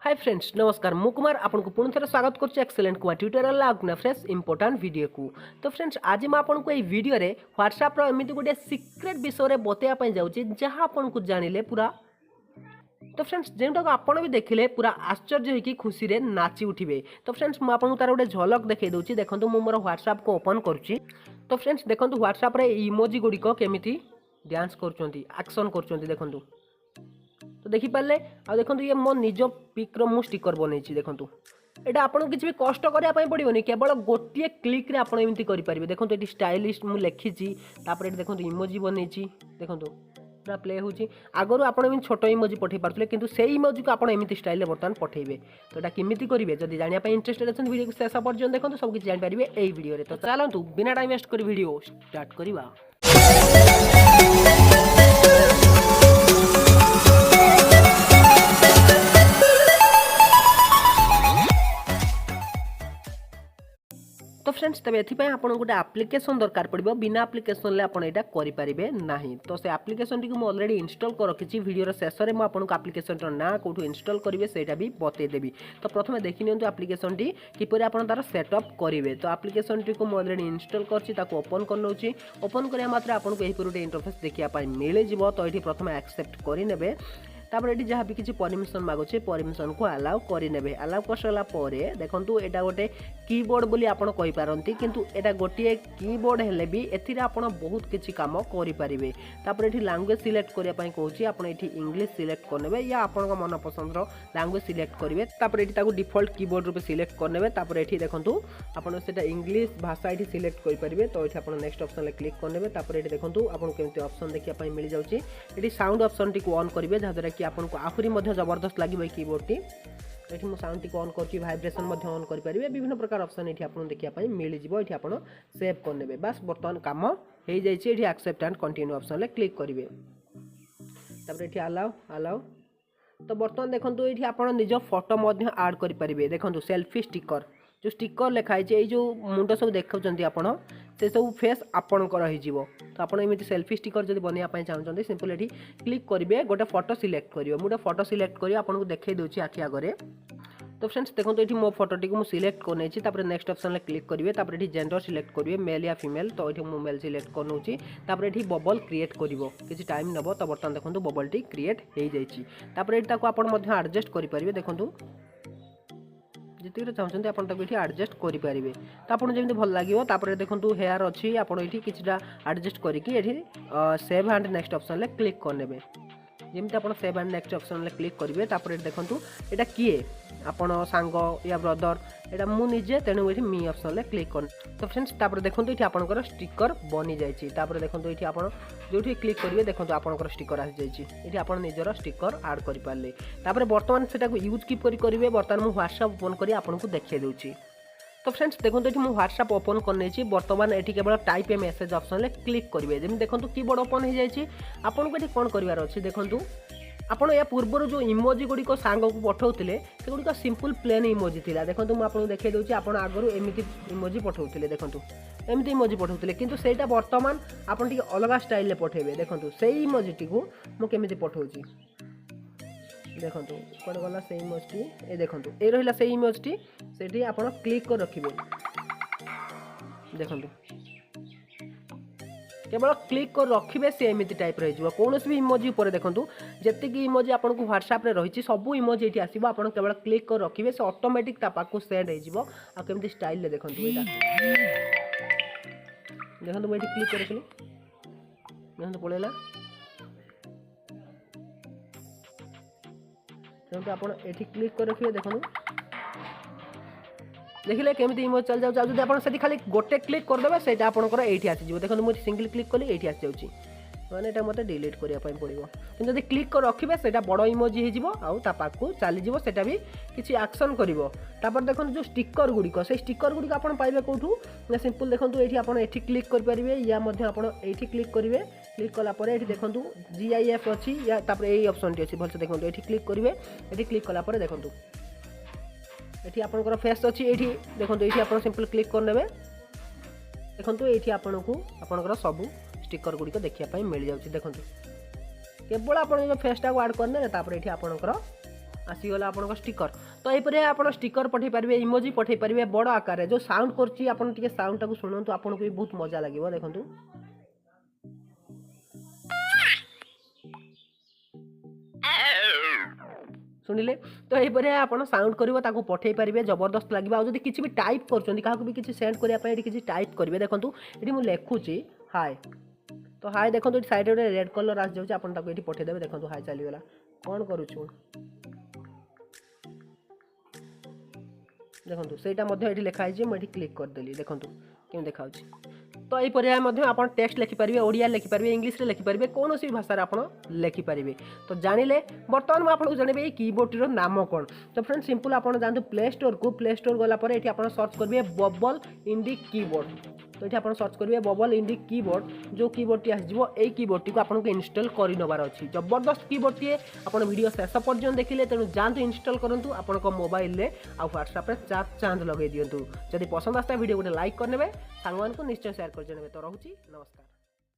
Hi friends नमस्कार मु कुमार आपको पुणी थे स्वागत कर एक्सेलेंट कुमार ट्यूटोरियल आगुना फ्रेश इंपोर्टाट वीडियो को। तो फ्रेंड्स आज मैं आपको ये वीडियो रे व्हाट्सएप एमती गोटे सिक्रेट विषय बताया जाऊँगी जहाँ आपको जानिले पूरा। तो फ्रेंड्स जेनटा आपड़ भी देखिले पूरा आश्चर्य होगी खुशी रे नाची उठिबे। तो फ्रेंड्स मुझे तार गोटे झलक देखई दूसरी देखो मुझे मोर व्हाट्सएप को ओपन करुच्ची। तो फ्रेंड्स देखो व्हाट्सएप रे इमोजी गुड़िक केमी डांस कर एक्शन कर देखो। तो देखिपारे आ देखो ये मो निज पिक्र मु स्टिकर बनई देखो यहाँ आपको किसी भी कष्ट करने पड़ोनी केवल गोटे क्लिक रे आप एमती करेंगे। देखो ये स्टाइलिश मुझे लिखी देखो इमोजी बनई देखो पूरा प्ले होची आगरू आपन छोट इमोजी पठे पार्थे किंतु से इमोजी को आप एमती स्टाइल बर्तमान पठेबे। तो यहाँ केमी करेंगे जब जानापी इंटरेस्टेड अच्छा वीडियो को शेष पर्यटन देखो सब किसी जानीपारे यही वीडियो। तो चलतु बिना टाइम वेस्ट कर वीडियो स्टार्ट करवा। तो फ्रेंड्स तब ये आपको गोटे आप्लिकेसन दरकार पड़ो बिना आप्लिकेसन आप करें ना। तो से आप्लिकेसन टी मुझे अलरेडी इंस्टॉल कर रखी वीडियो शेष में मुझे आप्लिकेसन ना कौटू इंस्टॉल करेंगे सेटा भी बतईदेवी। तो प्रथम देखी नि आप्लिकेसन टी किपर आप तार सेटअप करेंगे। तो आप्लिकेसन टी को मुझे अलरेडी इंस्टॉल कर ओपन कर नौची ओपन करा मात्र आपको यही गोटे इंटरफेस देखा मिल जाव। तो ये प्रथम एक्सेप्ट करेंगे तापर ये जहाँ भी किसी परमिशन मागुचे परमिशन को अलाउ करेंगे। अलाउ कर सारापर देखो यहाँ गोटे कीबोर्ड बोली आप कहींपारती किंतु यहाँ गोटे कीबोर्ड हेले भी एथिरे आप बहुत किसी काम करेंगे। तापर ये लैंग्वेज सिलेक्ट करने कहूँ आप इंग्लिश सिलेक्ट करने या आप मन पसंद लैंग्वेज सिलेक्ट करेंगे। तापर ये डिफॉल्ट कीबोर्ड रूप सिलेक्ट करने। तापर ये देखो आप इंग्लिश भाषा ये सिलेक्ट करेंगे। तो ये आप नेक्स्ट ऑप्शन क्लिक करने। तापर ये देखो आपको केमती ऑप्शन देखा मिल जाऊँगी ये साउंड ऑप्शन टी ऑन करेंगे जहाँद्वारा कि आपको आहुरी जबरदस्त लगे कीबोर्ड टी। ये मुझे साउंड टी ऑन कर भाइब्रेशन ऑन करेंगे विभिन्न प्रकार ऑप्शन ये आपको देखा मिल जाए। ये आप सेव करने बस बर्तमान कम हो जाए। Accept and continue option click करेंगे। तापर ये अलाउ अलाउ। तो बर्तमान देखो ये आप निज फोटो आड करेंगे। देखो सेल्फी स्टिकर जो स्टिकर लिखाई जो मुंड सब देखा आप से सब फेस आपणकर हो। तो आप एमती सेल्फी स्टिकर जब बनवाई चाहते सिंपल ये क्लिक करेंगे गोटे फोटो सिलेक्ट करेंगे। मुझे फोटो सिलेक्ट कर आपको देखई दूसरी आखि आगे। तो फ्रेंड्स देखो ये मो फोटोटी को सिलेक्ट कर नेक्स्ट ऑप्शन क्लिक करेंगे। तापर ये जेंडर सिलेक्ट करेंगे मेल या फीमेल। तो ये मुझे मेल सिलेक्ट कर नौची। तापर ये बबल क्रिएट कर किसी टाइम नब। तो बर्तमान देखो बबल टी क्रिएट हो जाए। ये आप एडजस्ट करेंगे। देखो जितने चाहते आप एडजस्ट करेंगे। तो आपको जमी भल लगे। तापर देखो हेयर अच्छी आप किसी एडजस्ट करके save and next option click करने। जमी आप save and next option click करेंगे। तापर देखो यहाँ किए आपण सांग या ब्रदर यहाँ मुझे तेणु ये मी ऑप्शन क्लिक कर। तो फ्रेंड्स तापर देखो ये आपंकर स्टिकर बनी जाइए। तापर देखो ये आप जो क्लिक करेंगे देखो आपंकर स्टिकर आसी जाइए। ये आप निजर स्टिकर आड करें। तापर बर्तमान से यूज किप करेंगे। बर्तमान मुझे व्हाट्सएप ओपन कर आपको देखा दूसरी। तो फ्रेंड्स देखो ये मुझे व्हाट्सएप ओपन कर बर्तमान ये केवल type A message option click करेंगे। जमी देखो कीबोर्ड ओपन हो जाए। आपको ये कौन करार अच्छे देखो आपड़ या पूर्व जो इमोजी गुड़िक सांग को पठाऊे से गुड़िक सिंपल प्लेन इमोजी था। देखो मुझे देखा दूसरी आप आगुरी एमती इमोजी पठाऊे। देखो एमती इमोजी पठाऊे किंतु सेटा बर्तमान आप अलग स्टाइल पठेबे। देखो से इमोजी टी को मुझे पठाऊँ देखो कौन गला से इमेज टी ये देखो ये रहा से इमेज टी से आप क्लिक कर रखिए। देखो केवल क्लिक कर रखिए से एमती टाइप रही कौन भी इमोजी पर देखो जी इमोजी आपको व्हाट्सएप रही सब इमोजी ये आसो आप केवल क्लिक कर रखिए से ऑटोमेटिक पाक सेंड होमती स्टाइल देखो यहाँ देखो मुझे क्लिक कर देखो पड़ेगा। आप क्लिक कर रखिए। देखो देखिए केमी इमेज चल जाऊँ जब आप खाली गोटे क्लिक करदे से ये आसीज। देखो मुझे सिंगल क्लिक कली ये आसी जाऊँगी मैंने यहाँ मतलब डिलीट करने पड़ो कि जब क्लिक कर रखिए से बड़ इमोजी होपाक चली से भी किसी एक्शन कर। देखो जो स्टिकर गुड़िक से स्टिकर गुड़िक आप पाइबे कौटू ना सिंपल देखो ये आप क्लिक करेंगे या ये क्लिक करेंगे। क्लिक कलापर ये देखो GIF अच्छी या यही ऑप्शन टी अच्छी भलसे देखो ये क्लिक करेंगे। ये क्लिक कलापर देखो ये आपंकर फेस अच्छी ये देखो ये आप सिंपल क्लिक करने। देखो ये आपको आपंकर सब स्टिकर गुड़िक देखापी मिल जाऊँगी। देखो केवल आप फेसटा को आड करने ये आपंकर आसीगला आपन स्टिकर। तो यहीपर आप स्टिकर पठे पारे, इमोजी पठे पारे बड़ आकार जो साउंड कर साउंड टाक शुणु आपको भी बहुत मजा लगे। देखो शुणिले तो यहीपर आप साउंड कर पठे पारे जबरदस्त लगे। आदि किसी भी टाइप कर सेंड करने किसी टाइप करेंगे। देखो ये मुझे लिखुची हाय, तो हाय देखो ये साइड रे रेड कलर आस जाऊँ आपको ये पठेदेवे। देखो हाय चलीगला कौन करूँ देखो से लिखाई मुझे क्लिक करदेली। देखो क्यों देखा। तो यहीपर आप टेक्स्ट लिखिपारे, ओडिया लिखिपारे, इंग्लीश रे लिखिपारे, कौन सी भाषा आप लिखिपारे। तो जानिले बर्तमान मुझे जनइबी कीबोर्ड नाम कौन। तो फ्रेंड्स सिंपल आप जातु प्ले स्टोर को, प्ले स्टोर गलापर ये आप सर्च करेंगे बबल इंडी कीबोर्ड। तो ये आप सर्च करेंगे बबल इंडी कीबोर्ड, जो कीबोर्ड टी आसो यही कीबोर्ड टी आपको इनस्टॉल कर नबार अच्छी। जबरदस्त कीबोर्ड टी आप वीडियो शेष पर्यटन देखिले, तेणु जातु इनस्टॉल करूँ आप मोबाइल में आ व्हाट्सएप चार्ज चार्ज लगे दिंतु। जदि पसंद आसता वीडियो गोटे लाइक करने सांग निश्चय शेयर कर। तो रोची नमस्कार।